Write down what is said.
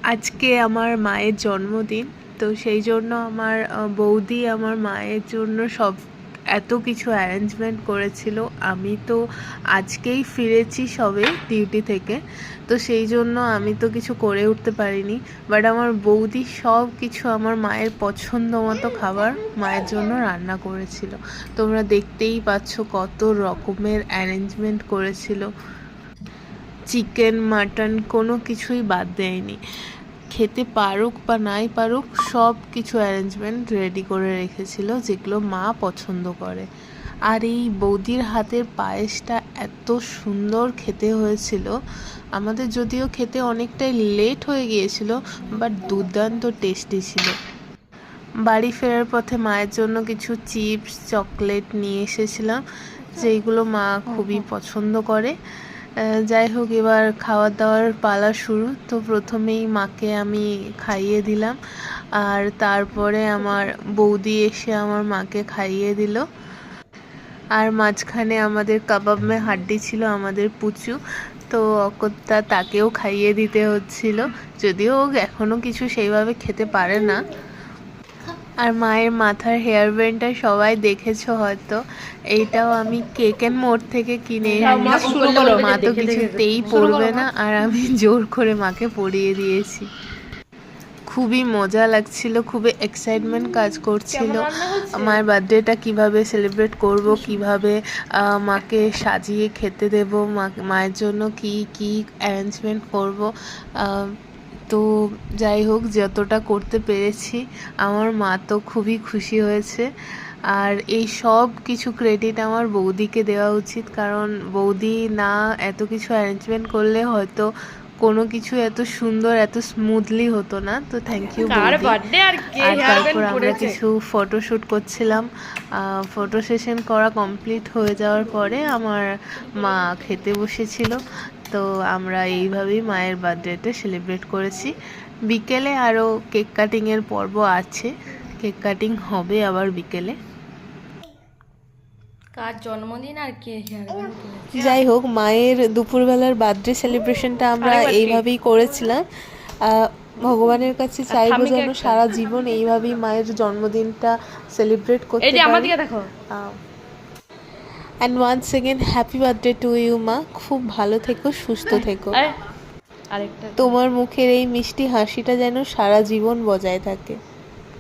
আজকে আমার মায়ের জন্মদিন, তো সেই জন্য আমার বৌদি আমার মায়ের জন্য সব এত কিছু অ্যারেঞ্জমেন্ট করেছিল। আমি তো আজকেই ফিরেছি সবে ডিউটি থেকে, তো সেই জন্য আমি তো কিছু করে উঠতে পারিনি। বাট আমার বৌদি সব কিছু আমার মায়ের পছন্দ মতো খাবার মায়ের জন্য রান্না করেছিল। তোমরা দেখতেই পাচ্ছ কত রকমের অ্যারেঞ্জমেন্ট করেছিল। চিকেন, মাটন কোনো কিছুই বাদ দেয়নি। খেতে পারুক বা নাই পারুক সব কিছু অ্যারেঞ্জমেন্ট রেডি করে রেখেছিল, যেগুলো মা পছন্দ করে। আর এই বৌদির হাতের পায়েসটা এত সুন্দর খেতে হয়েছিল। আমাদের যদিও খেতে অনেকটাই লেট হয়ে গিয়েছিল, বাট দুর্দান্ত টেস্টি ছিল। বাড়ি ফেরার পথে মায়ের জন্য কিছু চিপস, চকলেট নিয়ে এসেছিলাম, যেইগুলো মা খুবই পছন্দ করে। যাই হোক, এবার খাওয়ার দাওয়ার পালা শুরু। তো প্রথমেই মাকে আমি খাইয়ে দিলাম, আর তারপরে আমার বৌদি এসে আমার মাকে খাইয়ে দিল। আর মাঝখানে আমাদের কাবাব মে হাড্ডি ছিল, আমাদের পুচু, তো অকত্যা তাকেও খাইয়ে দিতে হচ্ছিল, যদিও ও এখনও কিছু সেইভাবে খেতে পারে না। আর মায়ের মাথার হেয়ার ব্যান্ডটা সবাই দেখেছো হয়তো, এইটাও আমি কেক এন্ড মোড় থেকে কিনে এনেছি। মা তো কিছুতেই পরবে না, আর আমি জোর করে মাকে পরিয়ে দিয়েছি। খুবই মজা লাগছিল, খুবই এক্সাইটমেন্ট কাজ করছিল। মায়ের বার্থডেটা কিভাবে সেলিব্রেট করব, কিভাবে মাকে সাজিয়ে খেতে দেব, মায়ের জন্য কি কি অ্যারেঞ্জমেন্ট করব। তো যাই হোক, যতটা করতে পেরেছি। আমার মা তো খুবই খুশি হয়েছে। আর এই সব কিছু ক্রেডিট আমার বৌদিকে দেওয়া উচিত, কারণ বৌদি না এত কিছু অ্যারেঞ্জমেন্ট করলে হয়তো কোনো কিছু এত সুন্দর, এত স্মুথলি হতো না। তো থ্যাংক ইউ বৌদি। আর তারপর আমরা কিছু ফটোশ্যুট করছিলাম। ফটো সেশন করা কমপ্লিট হয়ে যাওয়ার পরে আমার মা খেতে বসেছিল। তো আমরা এইভাবেই মায়ের বার্থডেটা সেলিব্রেট করেছি। বিকেলে আরও কেক কাটিংয়ের পর্ব আছে, কেক কাটিং হবে আবার বিকেলে। কার জন্মদিন আর কে হেয়ার ব্যান্ড কিনেছে। যাই হোক, মায়ের দুপুরবেলার বার্থডে সেলিব্রেশনটা আমরা এইভাবেই করেছিলাম। ভগবানের কাছে চাইবো যেন সারা জীবন এইভাবেই মায়ের জন্মদিনটা সেলিব্রেট করতে পারি। And once again happy birthday to you মা। খুব ভালো থেকো, সুস্থ থেকো। তোমার মুখের এই মিষ্টি হাসিটা যেন সারা জীবন বজায় থাকে।